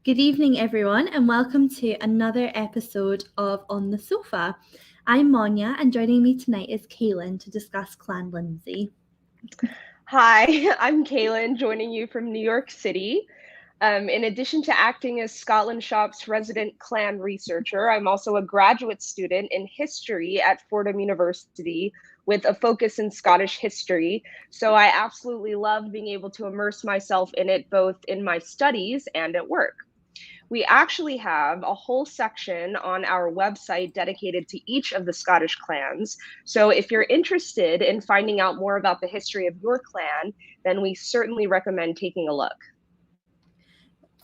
Good evening, everyone, and welcome to another episode of On the Sofa. I'm Monja, and joining me tonight is Kalyn to discuss Clan Lindsay. Hi, I'm Kalyn, joining you from New York City. In addition to acting as ScotlandShop's resident clan researcher, I'm also a graduate student in history at Fordham University with a focus in Scottish history. So I absolutely love being able to immerse myself in it both in my studies and at work. We actually have a whole section on our website dedicated to each of the Scottish clans. So if you're interested in finding out more about the history of your clan, then we certainly recommend taking a look.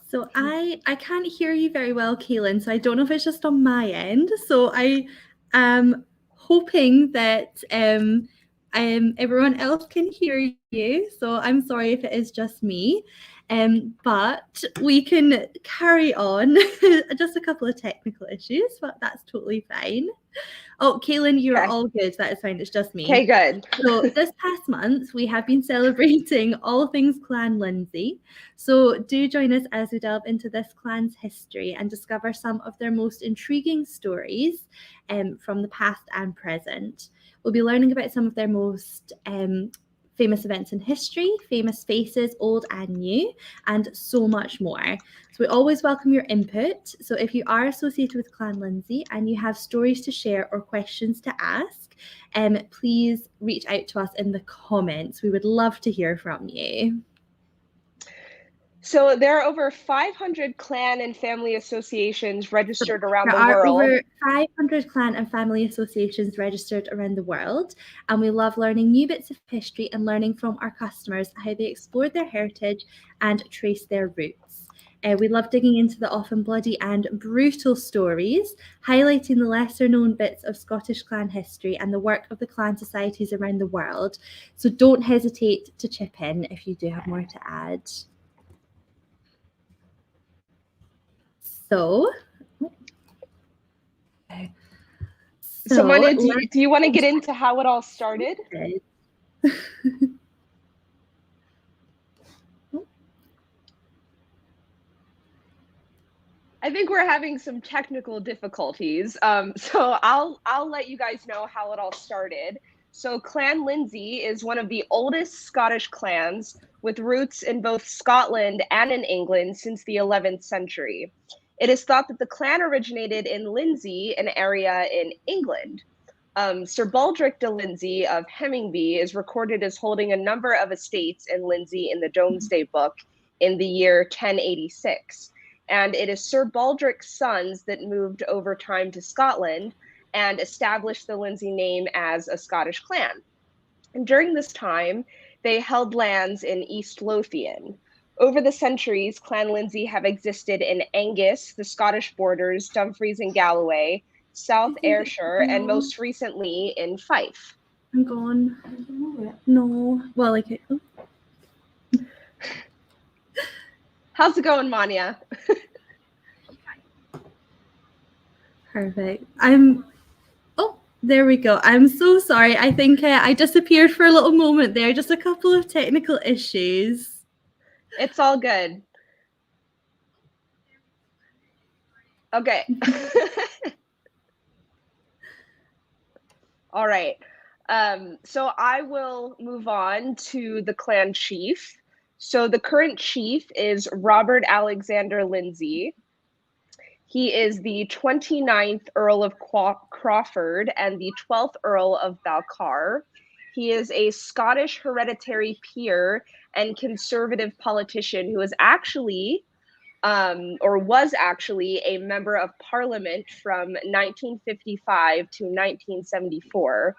So I can't hear you very well, Kalyn, so I don't know if it's just on my end. So I am hoping that everyone else can hear you. So I'm sorry if it is just me. But we can carry on. Just a couple of technical issues, but that's totally fine. Oh, Kalyn, you're Okay. all good. That is fine. It's just me. Okay, good. So this past month, we have been celebrating all things Clan Lindsay. So do join us as we delve into this clan's history and discover some of their most intriguing stories from the past and present. We'll be learning about some of their most famous events in history, famous faces, old and new, and so much more. So we always welcome your input. So if you are associated with Clan Lindsay and you have stories to share or questions to ask, please reach out to us in the comments. We would love to hear from you. So there are over 500 clan and family associations registered around There the are world. over 500 clan and family associations registered around the world, and we love learning new bits of history and learning from our customers how they explored their heritage and traced their roots. We love digging into the often bloody and brutal stories, highlighting the lesser known bits of Scottish clan history and the work of the clan societies around the world. So don't hesitate to chip in if you do have more to add. So, So Manya, let's do you want to get into how it all started? I think we're having some technical difficulties. So I'll let you guys know how it all started. So Clan Lindsay is one of the oldest Scottish clans with roots in both Scotland and in England since the 11th century. It is thought that the clan originated in Lindsay, an area in England. Sir Baldric de Lindsay of Hemmingby is recorded as holding a number of estates in Lindsay in the Domesday Book in the year 1086. And it is Sir Baldric's sons that moved over time to Scotland and established the Lindsay name as a Scottish clan. And during this time, they held lands in East Lothian. Over the centuries, Clan Lindsay have existed in Angus, the Scottish borders, Dumfries and Galloway, South Ayrshire, and most recently in Fife. I'm gone. No. Well, like. Oh. How's it going, Manya? Perfect. Oh, there we go. I'm so sorry. I think I disappeared for a little moment there. Just a couple of technical issues. It's all good. Okay. All right. So I will move on to the clan chief. So the current chief is Robert Alexander Lindsay. He is the 29th Earl of Crawford and the 12th Earl of Balcarres. He is a Scottish hereditary peer and conservative politician who is actually, or was actually, a member of Parliament from 1955 to 1974.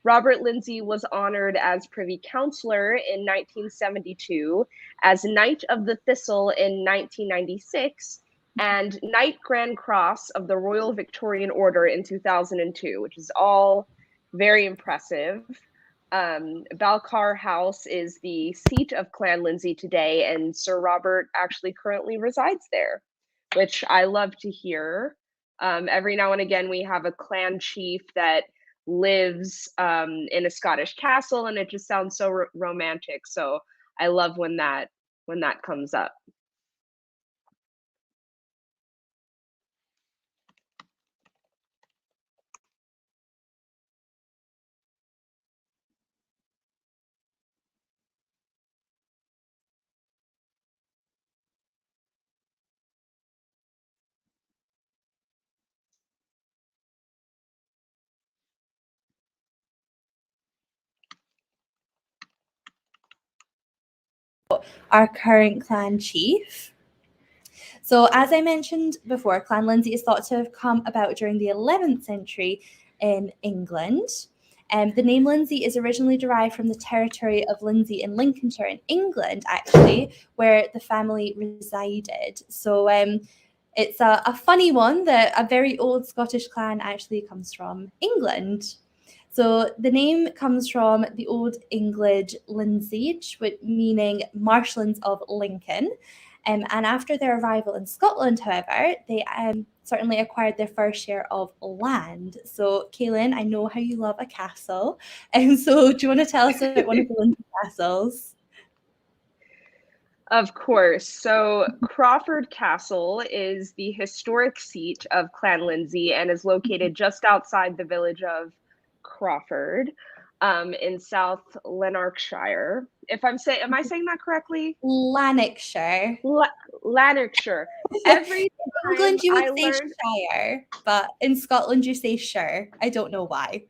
Robert Lindsay was honored as Privy Councillor in 1972, as Knight of the Thistle in 1996, and Knight Grand Cross of the Royal Victorian Order in 2002, which is all very impressive. Balcarres House is the seat of Clan Lindsay today, and Sir Robert actually currently resides there, which I love to hear. Every now and again, we have a clan chief that lives in a Scottish castle, and it just sounds so romantic. So I love when that comes up. our current clan chief. So as I mentioned before, Clan Lindsay is thought to have come about during the 11th century in England. The name Lindsay is originally derived from the territory of Lindsay in Lincolnshire in England, actually, where the family resided. So it's a funny one that a very old Scottish clan actually comes from England. So the name comes from the Old English Lindsage, meaning marshlands of Lincoln. And after their arrival in Scotland, however, they certainly acquired their fair share of land. So, Kalyn, I know how you love a castle. And so, do you want to tell us about one of the Lindsay castles? Of course. So Crawford Castle is the historic seat of Clan Lindsay and is located just outside the village of Crawford in South Lanarkshire. Am I saying that correctly? Lanarkshire. Lanarkshire. Every In England, you would say shire, but in Scotland, you say shire. I don't know why.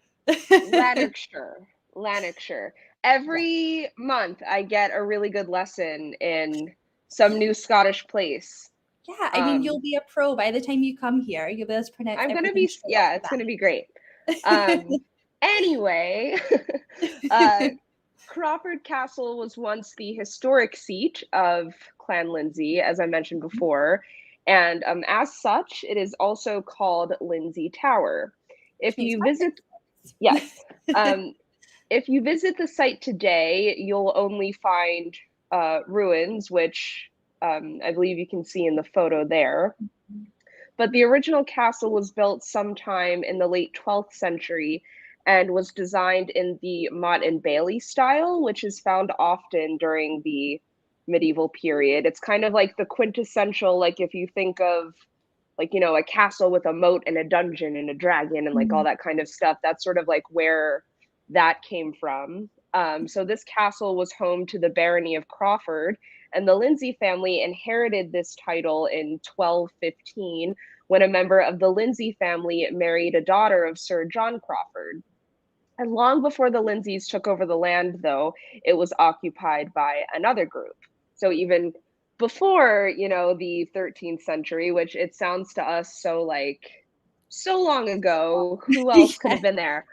Lanarkshire. Every month, I get a really good lesson in some new Scottish place. Yeah, I mean, you'll be a pro by the time you come here. You'll be able to pronounce everything. It's gonna be great. Anyway, Crawford Castle was once the historic seat of Clan Lindsay, as I mentioned before, and as such, it is also called Lindsay Tower. If you visit, yes, if you visit the site today, you'll only find ruins, which I believe you can see in the photo there. But the original castle was built sometime in the late 12th century and was designed in the Motte and Bailey style, which is found often during the medieval period. It's kind of like the quintessential, like if you think of like, a castle with a moat and a dungeon and a dragon and like all that kind of stuff, that's sort of like where that came from. So this castle was home to the barony of Crawford, and the Lindsay family inherited this title in 1215 when a member of the Lindsay family married a daughter of Sir John Crawford. And long before the Lindsays took over the land, though, it was occupied by another group. So even before, the 13th century, which it sounds to us so long ago, who else could have been there?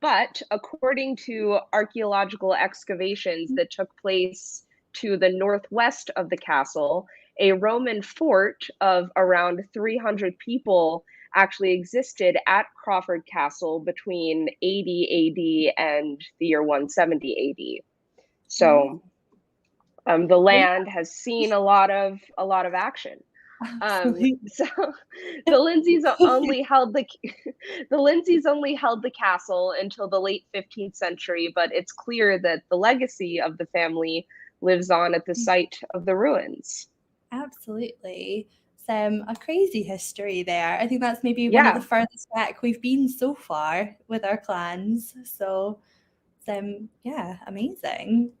But according to archaeological excavations that took place to the northwest of the castle, a Roman fort of around 300 people actually existed at Crawford Castle between 80 AD and the year 170 AD. So the land has seen a lot of action. So the Lindsays only held the castle until the late 15th century, but it's clear that the legacy of the family lives on at the site of the ruins. Absolutely. A crazy history there. I think that's maybe one of the furthest back we've been so far with our clans. So amazing.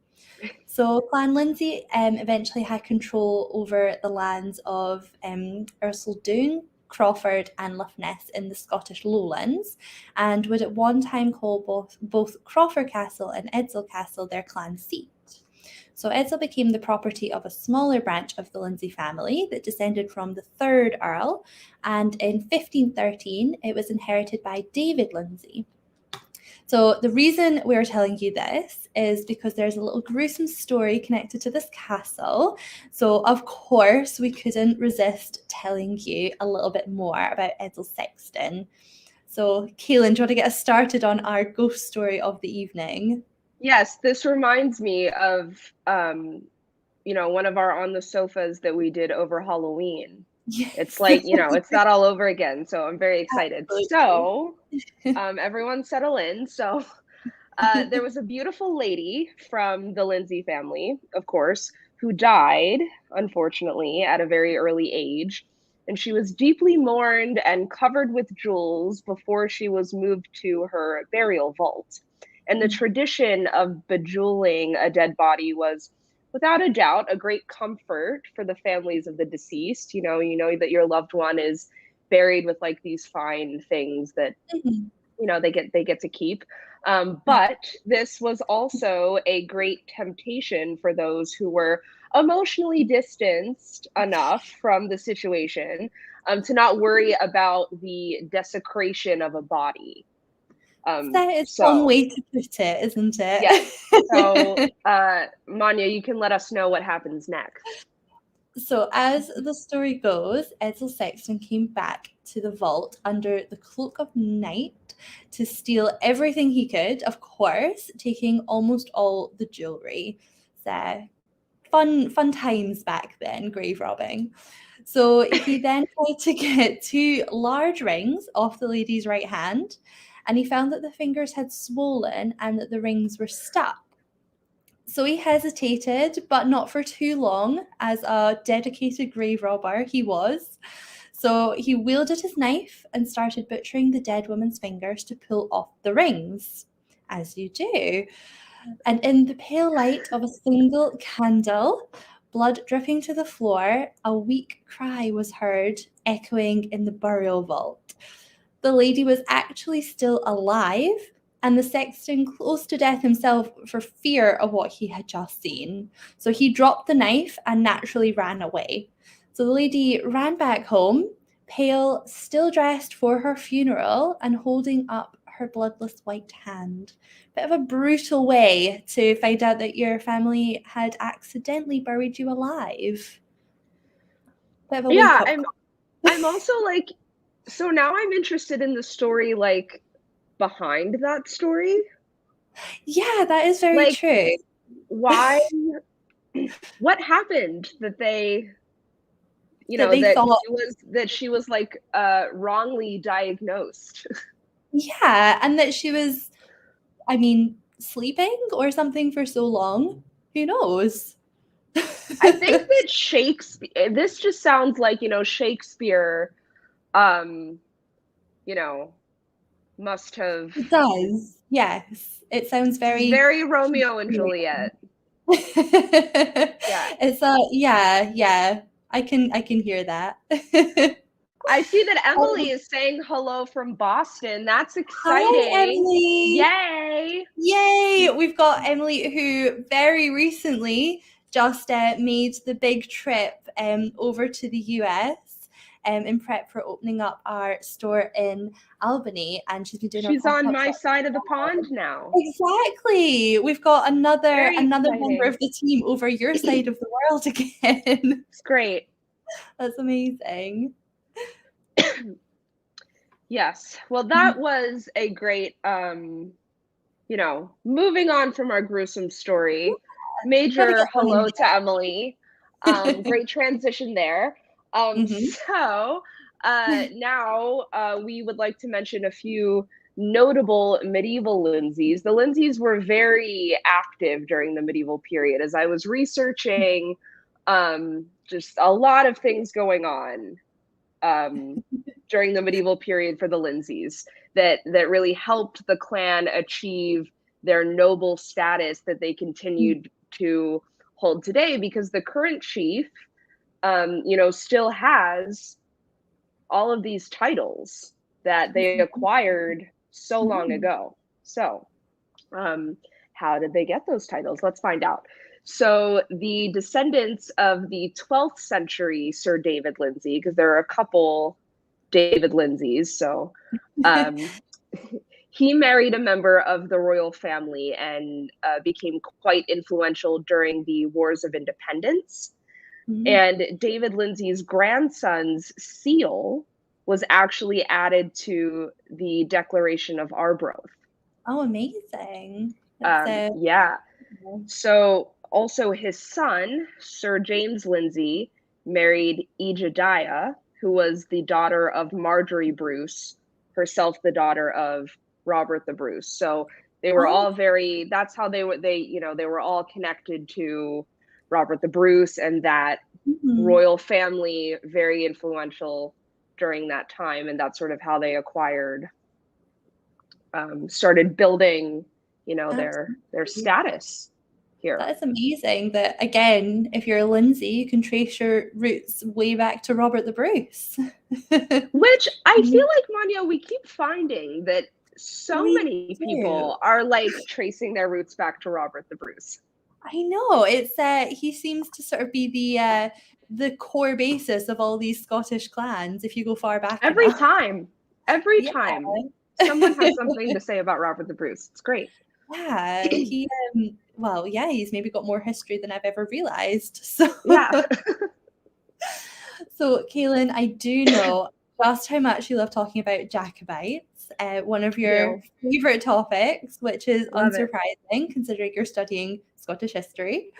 So Clan Lindsay eventually had control over the lands of Ercildoune, Crawford and Lough Ness in the Scottish lowlands, and would at one time call both Crawford Castle and Edzell Castle their clan seat. So Edzell became the property of a smaller branch of the Lindsay family that descended from the third Earl, and in 1513 it was inherited by David Lindsay. So the reason we're telling you this is because there's a little gruesome story connected to this castle. So of course we couldn't resist telling you a little bit more about Edzell Sexton. So Kalyn, do you want to get us started on our ghost story of the evening? Yes, this reminds me of one of our On the Sofas that we did over Halloween. Yes. It's like, it's that all over again. So I'm very excited. Absolutely. So everyone settle in. So there was a beautiful lady from the Lindsay family, of course, who died, unfortunately, at a very early age. And she was deeply mourned and covered with jewels before she was moved to her burial vault. And the tradition of bejeweling a dead body was, without a doubt, a great comfort for the families of the deceased. You know that your loved one is buried with like these fine things that they get to keep. But this was also a great temptation for those who were emotionally distanced enough from the situation to not worry about the desecration of a body. That is one So way to put it, isn't it? yes. So Monja, you can let us know what happens next. So, as the story goes, Edzell Sexton came back to the vault under the cloak of night to steal everything he could, of course, taking almost all the jewelry. So, fun times back then, grave robbing. So he then tried to get 2 large rings off the lady's right hand, and he found that the fingers had swollen and that the rings were stuck. So he hesitated, but not for too long, as a dedicated grave robber he was. So he wielded his knife and started butchering the dead woman's fingers to pull off the rings, as you do. And in the pale light of a single candle, blood dripping to the floor, a weak cry was heard echoing in the burial vault. The lady was actually still alive, and the sexton close to death himself for fear of what he had just seen. So he dropped the knife and naturally ran away. So the lady ran back home, pale, still dressed for her funeral, and holding up her bloodless white hand. Bit of a brutal way to find out that your family had accidentally buried you alive. Bit of a Yeah, wake-up call. I'm also like, so now I'm interested in the story, like, behind that story. Yeah, that is very Like, true. why, what happened that they, That they thought, that she was like wrongly diagnosed. yeah, and that she was, I mean, sleeping or something for so long. Who knows? I think that Shakespeare, this just sounds like, Shakespeare, um, must have. It does. Yes. It sounds It's very very Romeo and Juliet. Yeah. It's yeah. I can hear that. I see that Emily Um, is saying hello from Boston. That's Hi, exciting. Emily. Yay. Yay! We've got Emily who very recently just made the big trip over to the US in prep for opening up our store in Albany, and she's been doing our She's on pop-up my shop. side of the pond now. Exactly. We've got another Very member exciting. of the team over your side of the world again. It's great. That's amazing. Yes. Well, that was a great moving on from our gruesome story. Gotta Major get one in hello to Emily. Great transition there. Mhm. So now we would like to mention a few notable medieval Lindsays. The Lindsays were very active during the medieval period. As I was researching, just a lot of things going on during the medieval period for the Lindsays that really helped the clan achieve their noble status that they continued to hold today, because the current chief still has all of these titles that they acquired so long ago. So how did they get those titles? Let's find out. So the descendants of the 12th century Sir David Lindsay, because there are a couple David Lindsays, so he married a member of the royal family and became quite influential during the Wars of Independence. And David Lindsay's grandson's seal was actually added to the Declaration of Arbroath. Oh, amazing. Yeah. So also his son, Sir James Lindsay, married Ejediah, who was the daughter of Marjorie Bruce, herself the daughter of Robert the Bruce. So they were all very, that's how they were all connected to Robert the Bruce, and that royal family, very influential during that time. And that's sort of how they acquired, started building, their status here. That is amazing that, again, if you're a Lindsay, you can trace your roots way back to Robert the Bruce. Which I feel like, Monja, we keep finding that So Me many too. people are like tracing their roots back to Robert the Bruce. I know. It's he seems to sort of be the core basis of all these Scottish clans if you go far back Every enough. time, every Yeah. time, someone has something to say about Robert the Bruce. It's great. Yeah, he well, yeah, he's maybe got more history than I've ever realized. So Yeah. so Kalyn, I do know just how much you love talking about Jacobites, one of your Do. favorite topics, which is Love it. unsurprising considering you're studying Scottish history.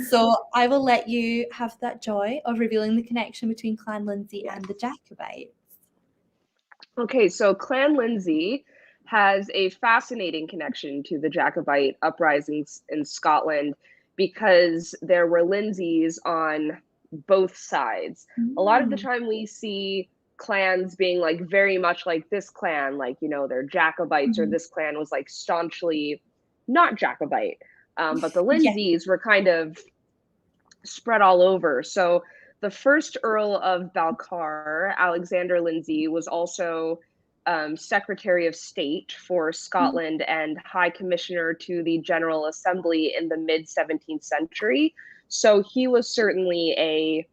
So I will let you have that joy of revealing the connection between Clan Lindsay Yes. and the Jacobites. Okay, so Clan Lindsay has a fascinating connection to the Jacobite uprisings in Scotland because there were Lindsays on both sides. A lot of the Mm. time we see clans being like very much like this clan, like, you know, they're Jacobites, or Mhm. this clan was like staunchly not Jacobite. But the Yeah. Lindsays were kind of spread all over. So the first Earl of Balcarres, Alexander Lindsay, was also Secretary of State for Scotland and High Commissioner to the General Assembly in the mid 17th century. So he was certainly a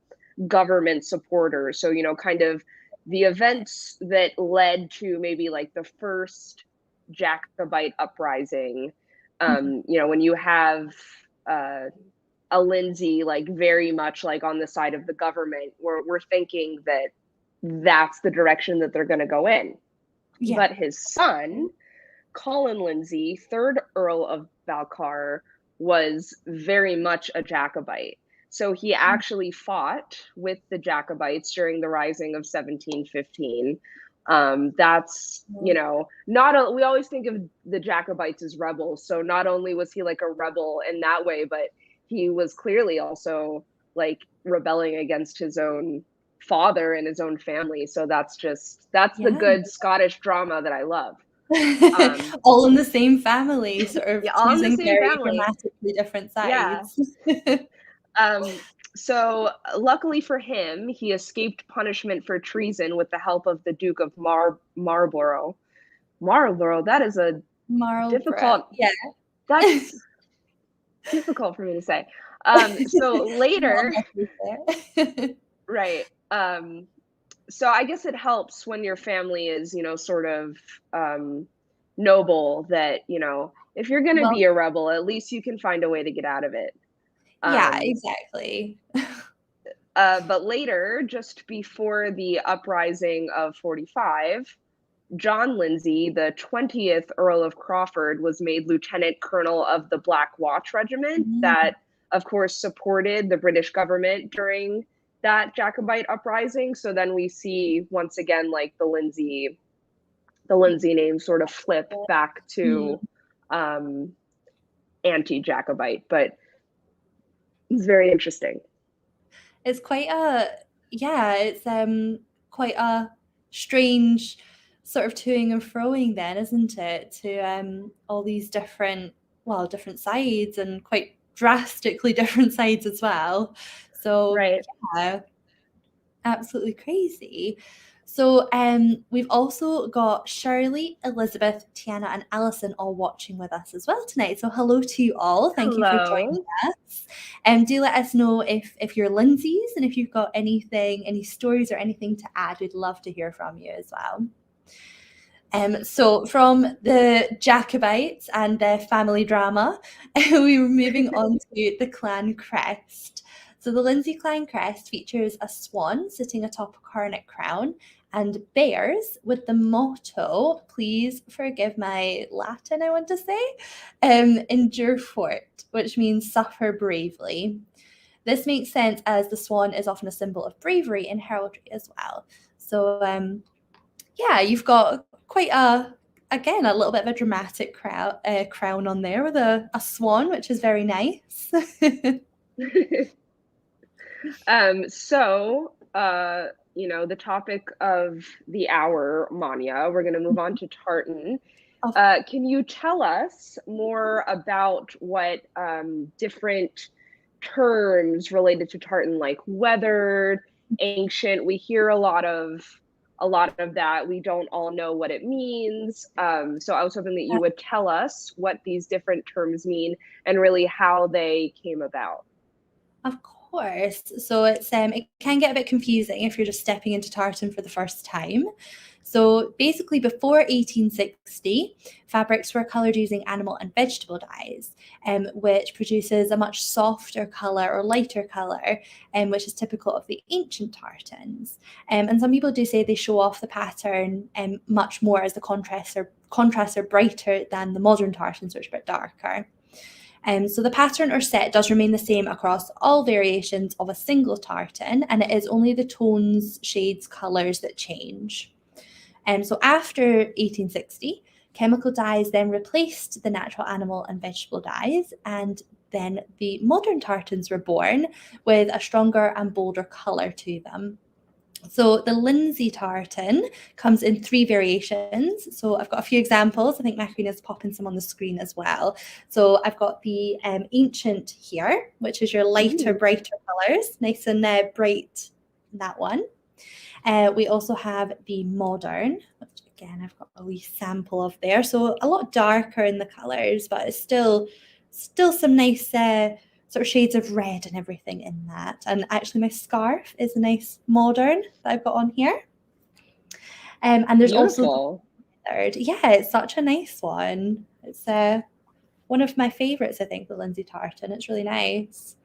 government supporter. So, you know, kind of the events that led to maybe like the first Jacobite uprising, you know, when you have uh, a Lindsay like very much like on the side of the government, we're thinking that that's the direction that they're going to go in. Yeah. But his son, Colin Lindsay, third Earl of Balcarres, was very much a Jacobite. So he actually fought with the Jacobites during the Rising of 1715. That's, you know, we always think of the Jacobites as rebels. So not only was he like a rebel in that way, but he was clearly also like rebelling against his own father and his own family. So that's the Yeah. good Scottish drama that I love. All in the same family, sort of Yeah, all in the choosing same very family. dramatically different Yeah. sides. Um, so luckily for him, he escaped punishment for treason with the help of the Duke of Marlborough. Marlborough, that is a Marlborough. difficult, Yeah. that's difficult for me to say. So Not later, necessary. right. So I guess it helps when your family is, you know, sort of noble that, you know, if you're going to Well, be a rebel, at least you can find a way to get out of it. yeah, Um, exactly. but later, just before the uprising of 45, John Lindsay, the 20th Earl of Crawford, was made Lieutenant Colonel of the Black Watch Regiment Mm, that, of course, supported the British government during that Jacobite uprising. So then we see once again like the Lindsay name sort of flip back to mm. um, anti-Jacobite, but it's very interesting. It's quite a yeah, it's quite a strange sort of toing and froing then, isn't it? To all these different different sides and quite drastically different sides as well. So Right. yeah, absolutely crazy. So we've also got Shirley, Elizabeth, Tiana, and Alison all watching with us as well tonight. So hello to you all. Thank you for joining Hello. us. Do let us know if you're Lindsay's and if you've got anything, any stories or anything to add. We'd love to hear from you as well. So from the Jacobites and their family drama, we were moving on to the Clan Crest. So the Lindsay Clan Crest features a swan sitting atop a coronet crown and bears with the motto, please forgive my Latin, I want to say, endure fort, which means suffer bravely. This makes sense as the swan is often a symbol of bravery in heraldry as well. So yeah, you've got quite again a little bit of a dramatic crown on there with a swan, which is very nice. So, you know, the topic of the hour, Manya, we're going to move on to tartan. Of Can you tell us more about what different terms related to tartan, like weathered, ancient? We hear a lot of a lot of that we don't all know what it means. So I was hoping that you would tell us what these different terms mean and really how they came about. Of course. So it can get a bit confusing if you're just stepping into tartan for the first time. So basically, before 1860, fabrics were coloured using animal and vegetable dyes, which produces a much softer colour or lighter colour, which is typical of the ancient tartans. And some people do say they show off the pattern much more as the contrasts are brighter than the modern tartans, which are a bit darker. So the pattern or set does remain the same across all variations of a single tartan, and it is only the tones, shades, colours that change. So after 1860, chemical dyes then replaced the natural animal and vegetable dyes, and then the modern tartans were born with a stronger and bolder colour to them. So the Lindsay tartan comes in 3 variations. So I've got a few examples. I think Macarina's popping some on the screen as well. So I've got the ancient here, which is your lighter, brighter colours, nice and bright, that one. We also have the modern, which again, I've got a wee sample of there. So a lot darker in the colours, but it's still some nice sort of shades of red and everything in that. And actually my scarf is a nice modern that I've got on here. And there's also the third. Yeah, it's such a nice one. It's one of my favourites, I think, the Lindsay tartan. It's really nice.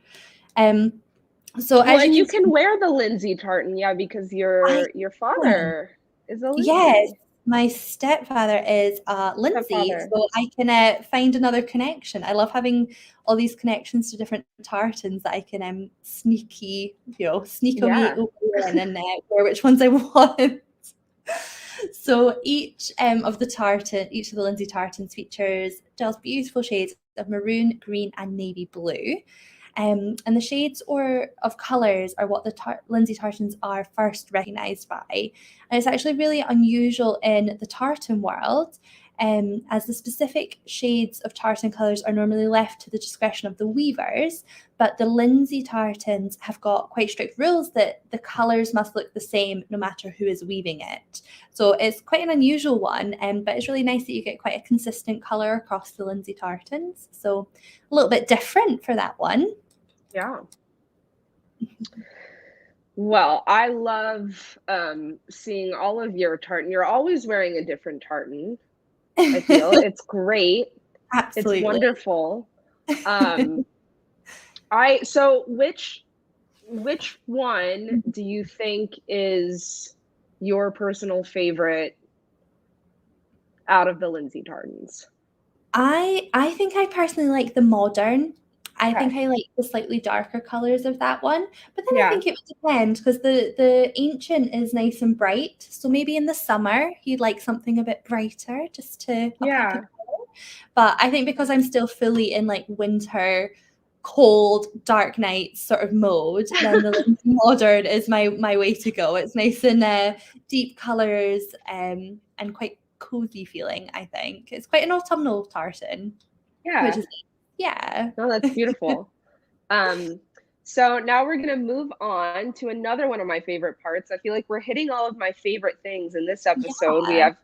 So well, as and you can wear the Lindsay tartan, yeah, because your father is a Lindsay. Yes, my stepfather is Lindsay, so I can find another connection. I love having all these connections to different tartans that I can sneak on me and wear which ones I want. So each of the Lindsay tartans features just beautiful shades of maroon, green, and navy blue. And the shades of colours are what the Lindsay tartans are first recognised by. And it's actually really unusual in the tartan world, as the specific shades of tartan colours are normally left to the discretion of the weavers, but the Lindsay tartans have got quite strict rules that the colours must look the same no matter who is weaving it. So it's quite an unusual one, but it's really nice that you get quite a consistent colour across the Lindsay tartans. So a little bit different for that one. Yeah. Well, I love seeing all of your tartan. You're always wearing a different tartan. I feel it's great. Absolutely. It's wonderful. So which one do you think is your personal favorite out of the Lindsay tartans? I think I personally like the modern. I think I like the slightly darker colours of that one. But then I think it would depend, because the ancient is nice and bright. So maybe in the summer you'd like something a bit brighter just to up the colour. But I think because I'm still fully in like winter, cold, dark nights sort of mode, then the Lindsay modern is my way to go. It's nice and deep colours and quite cozy feeling, I think. It's quite an autumnal tartan. Yeah. Which is No, that's beautiful. So now we're gonna move on to another one of my favorite parts. I feel like we're hitting all of my favorite things in this episode. We have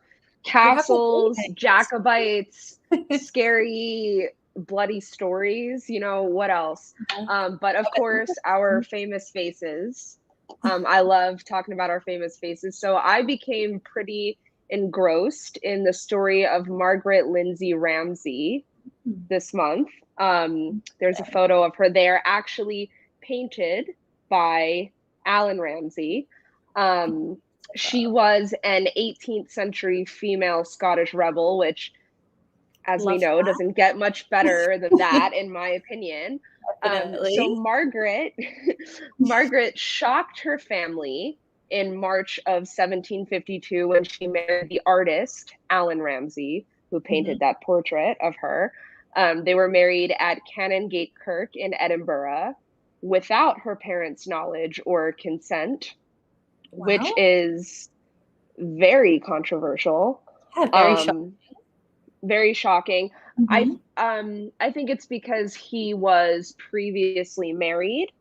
castles, Jacobites, scary, bloody stories, what else? But of course, our famous faces. I love talking about our famous faces. So I became pretty engrossed in the story of Margaret Lindsay Ramsay this month. There's a photo of her there, actually painted by Alan Ramsay. She was an 18th century female Scottish rebel, which, as we know, doesn't get much better than that, in my opinion. So Margaret shocked her family in March of 1752 when she married the artist Alan Ramsay, who painted that portrait of her. They were married at Canongate Kirk in Edinburgh without her parents' knowledge or consent, which is very controversial. Very shocking. I think it's because he was previously married,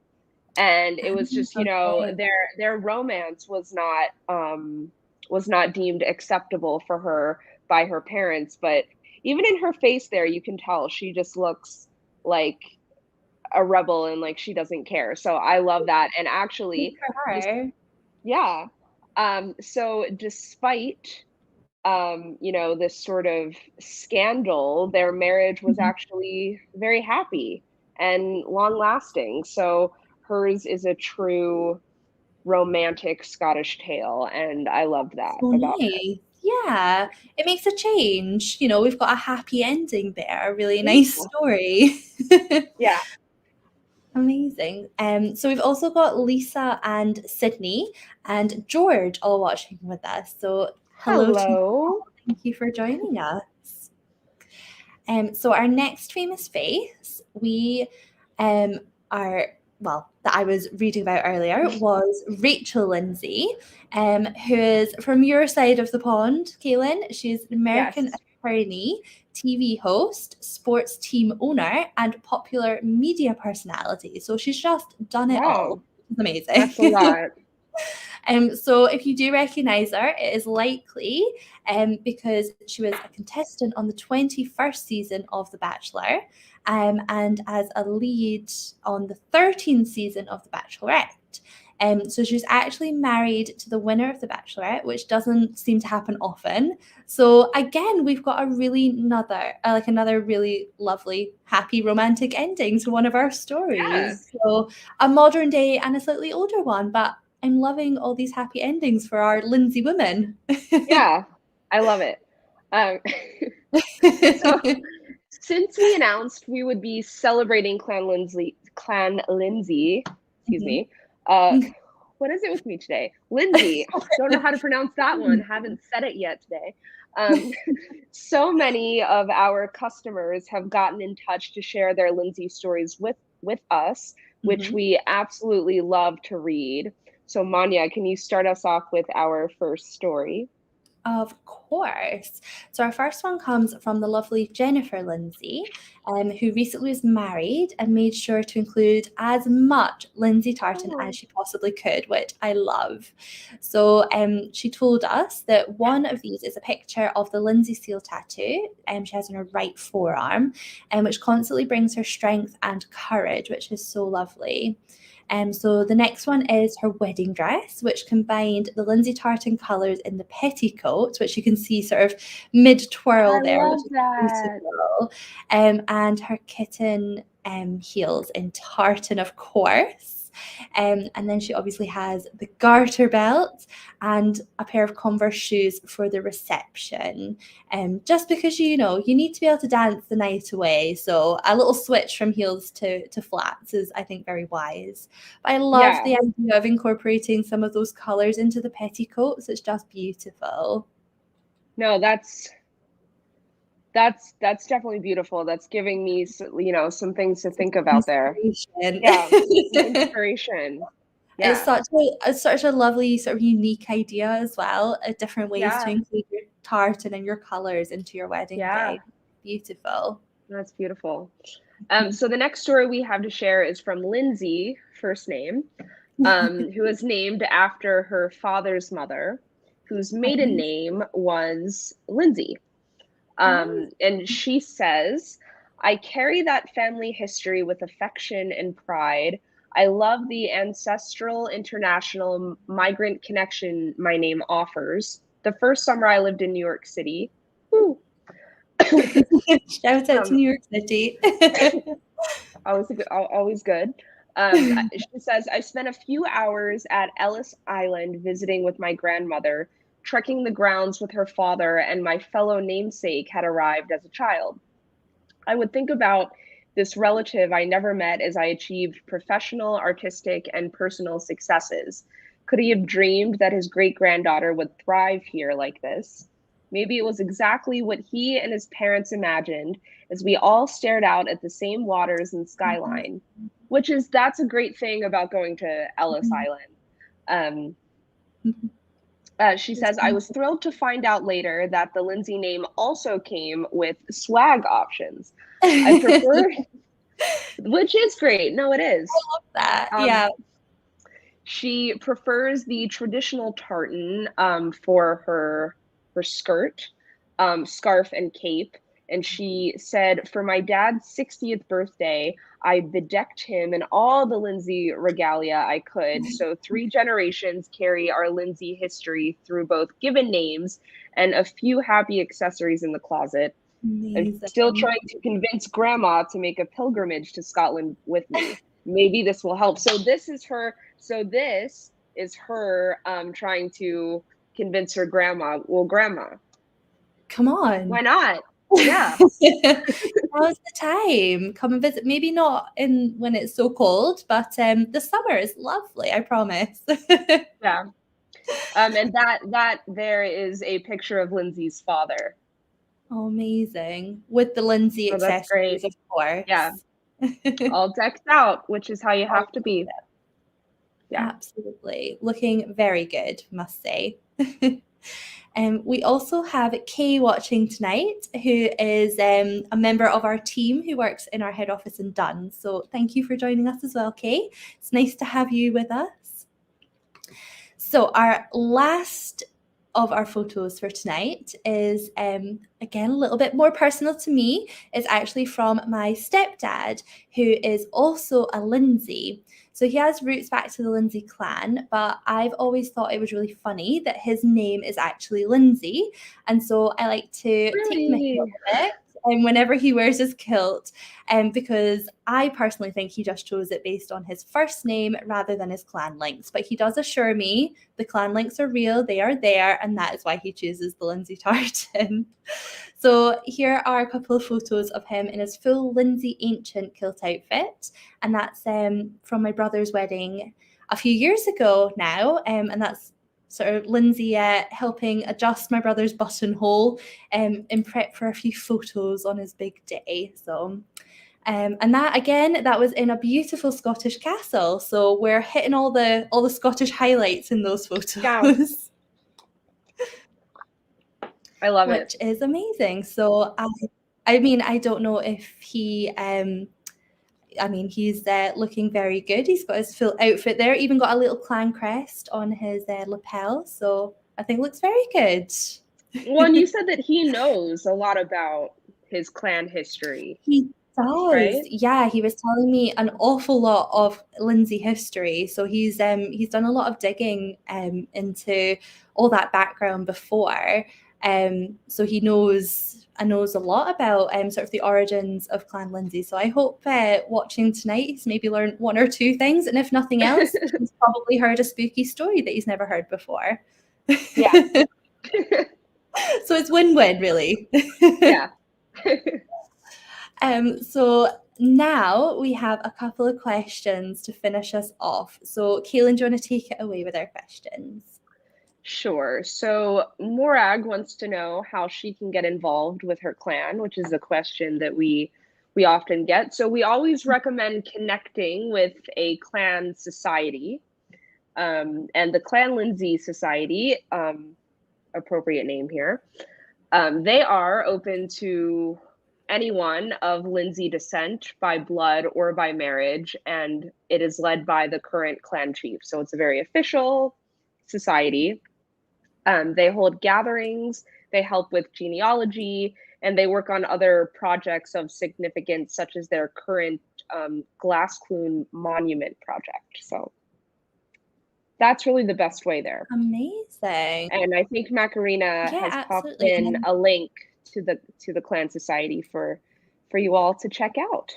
and it was just, their romance was not was not deemed acceptable for her by her parents. But even in her face there, you can tell she just looks like a rebel and like she doesn't care. So I love that. And Good actually, for just her. yeah. So despite this sort of scandal, their marriage was Mhm. actually very happy and long lasting. So hers is a true romantic Scottish tale, and I loved that So about nice. Yeah, it makes a change. We've got a happy ending there, a really her. nice story. Yeah. Amazing. So we've also got Lisa and Sydney and George all watching with us. So hello to you all. Hello. Thank you for joining us. So our next famous face, we are that I was reading about earlier was Rachel Lindsay, who is from your side of the pond, Kalyn. She's an American Yes. attorney, TV host, sports team owner, and popular media personality. So she's just done it all. Wow. It's amazing. That's a lot. So if you do recognise her, it is likely because she was a contestant on the 21st season of The Bachelor and as a lead on the 13th season of The Bachelorette. So she was actually married to the winner of The Bachelorette, which doesn't seem to happen often. So again, we've got another really lovely, happy, romantic ending to one of our Yeah. stories. So a modern day and a slightly older one, but I'm loving all these happy endings for our Lindsay women. Yeah. I love it. Um, so since we announced we would be celebrating Clan Lindsay, excuse Mhm. me. What is it with me today? Lindsay. Don't know how to pronounce that one. Haven't said it yet today. Um, so many of our customers have gotten in touch to share their Lindsay stories with us, which Mhm. we absolutely love to read. So Monja, can you start us off with our first story? Of course. So our first one comes from the lovely Jennifer Lindsay, who recently was married and made sure to include as much Lindsay tartan as Oh, she possibly could, which I love. So she told us that one of these is a picture of the Lindsay seal tattoo she has on her right forearm, which constantly brings her strength and courage, which is so lovely. So the next one is her wedding dress, which combined the Lindsay tartan colours in the petticoat, which you can see sort of mid-twirl I there, which love is that. beautiful. And her kitten heels in tartan, of course. And then she obviously has the garter belt and a pair of Converse shoes for the reception. Just because you need to be able to dance the night away. So a little switch from heels to flats is, I think, very wise. But I love Yeah. the idea of incorporating some of those colours into the petticoats. It's just beautiful. No, that's definitely beautiful. That's giving me some things to think about there. Inspiration. Yeah, some inspiration. It's Yeah. such a lovely sort of unique idea as well, different ways to Yeah. include your tartan and your colours into your wedding day. Yeah. Beautiful. That's beautiful. So the next story we have to share is from Lindsay, first name, who is named after her father's mother, whose maiden Amazing. name was Lindsay. Amazing. And she says, I carry that family history with affection and pride. I love the ancestral international migrant connection my name offers. The first summer I lived in New York City. Woo. Shout out to um, New York City. always good. She says, I spent a few hours at Ellis Island visiting with my grandmother, trekking the grounds with her father, and my fellow namesake had arrived as a child. I would think about this relative I never met as I achieved professional, artistic, and personal successes. Could he have dreamed that his great granddaughter would thrive here like this? Maybe it was exactly what he and his parents imagined as we all stared out at the same waters and skyline, that's a great thing about going to Ellis Island. Um, she says, I was thrilled to find out later that the Lindsay name also came with swag options. I prefer, which is great. No, it is. That, Um, yeah. She prefers the traditional tartan for her skirt, scarf, and cape. And she said, for my dad's 60th birthday, I bedecked him in all the Lindsay regalia I could. So 3 generations carry our Lindsay history through both given names and a few happy accessories in the closet. Amazing. I'm still trying to convince Grandma to make a pilgrimage to Scotland with me. Maybe this will help. So this is her trying to convince her grandma. Well, Grandma, Come on. why not? Yeah. Now's the time. Come and visit. Maybe not in when it's so cold, but the summer is lovely, I promise. Yeah. And that there is a picture of Lindsay's father. Oh, amazing. With the Lindsay accessories, of course. Yeah. All decked out, which is how you have to be. Yeah. Absolutely. Looking very good, must say. We also have Kay watching tonight, who is a member of our team who works in our head office in Dunn. So thank you for joining us as well, Kay. It's nice to have you with us. So our last of our photos for tonight is, again, a little bit more personal to me. It's actually from my stepdad, who is also a Lindsay. So he has roots back to the Lindsay clan, but I've always thought it was really funny that his name is actually Lindsay. And so I like to take him a bit whenever he wears his kilt, because I personally think he just chose it based on his first name rather than his clan links. But he does assure me the clan links are real, they are there, and that is why he chooses the Lindsay tartan. So here are a couple of photos of him in his full Lindsay ancient kilt outfit, and that's from my brother's wedding a few years ago now, and that's sort of Lindsay helping adjust my brother's buttonhole in prep for a few photos on his big day. So and that, again, that was in a beautiful Scottish castle. So we're hitting all the Scottish highlights in those photos. Yeah. I love it. Which is amazing. So I mean, I don't know if he he's looking very good. He's got his full outfit there, even got a little clan crest on his lapel. So I think it looks very good. Well, and you said that he knows a lot about his clan history. He does. Right? Yeah, he was telling me an awful lot of Lindsay history. So he's done a lot of digging into all that background before. So he knows a lot about sort of the origins of Clan Lindsay. So I hope watching tonight he's maybe learned 1 or 2 things, and if nothing else, he's probably heard a spooky story that he's never heard before. Yeah. So it's win-win, really. Yeah. So now we have a couple of questions to finish us off. So Kalyn, do you want to take it away with our questions? Sure. So Morag wants to know how she can get involved with her clan, which is a question that we often get. So we always recommend connecting with a clan society, and the Clan Lindsay Society, appropriate name here. They are open to anyone of Lindsay descent by blood or by marriage, and it is led by the current clan chief. So it's a very official society. They hold gatherings, they help with genealogy, and they work on other projects of significance, such as their current Glasscloon monument project. So that's really the best way there. Amazing. And I think Macarena has popped in a link to the Clan Society for you all to check out.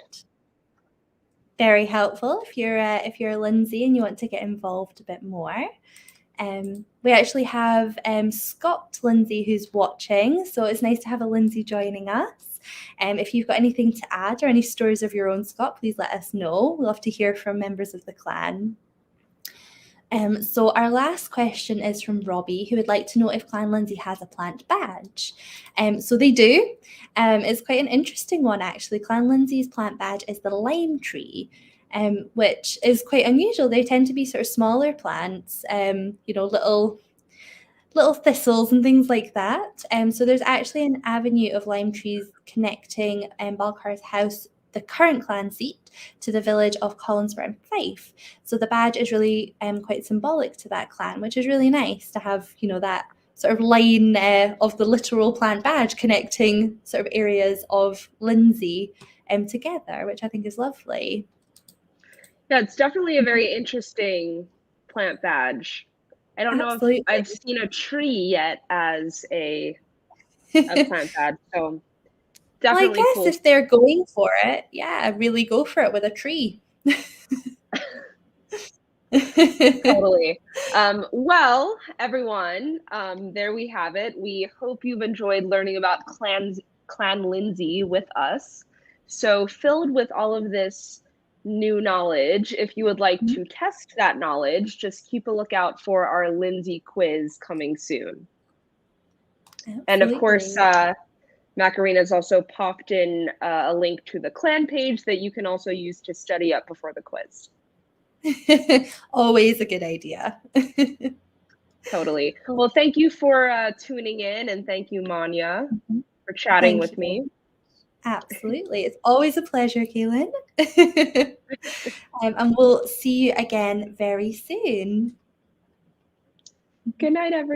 Very helpful if you're Lindsay and you want to get involved a bit more. We actually have Scott Lindsay who's watching, so it's nice to have a Lindsay joining us. If you've got anything to add or any stories of your own, Scott, please let us know. We'd love to hear from members of the clan. So our last question is from Robbie, who would like to know if Clan Lindsay has a plant badge. So they do. It's quite an interesting one, actually. Clan Lindsay's plant badge is the lime tree, which is quite unusual. They tend to be sort of smaller plants, little thistles and things like that. So there's actually an avenue of lime trees connecting Balcar's house the current clan seat to the village of Collinsburgh in Fife. So the badge is really quite symbolic to that clan, which is really nice to have, that sort of line of the literal clan badge connecting sort of areas of Lindsay together, which I think is lovely. Yeah, it's definitely a very interesting plant badge. I don't know if I've seen a tree yet as a plant badge, so definitely well, I guess cool. if they're going for it, yeah, really go for it with a tree. Totally. Well, everyone, there we have it. We hope you've enjoyed learning about Clan Lindsay with us. So filled with all of this new knowledge, if you would like to test that knowledge, just keep a lookout for our Lindsay quiz coming soon. Absolutely. And of course, Macarina's also popped in a link to the clan page that you can also use to study up before the quiz. Always a good idea. Totally. Well, thank you for tuning in, and thank you, Monja, for chatting with me. Absolutely. It's always a pleasure, Kalyn. And we'll see you again very soon. Good night, everyone.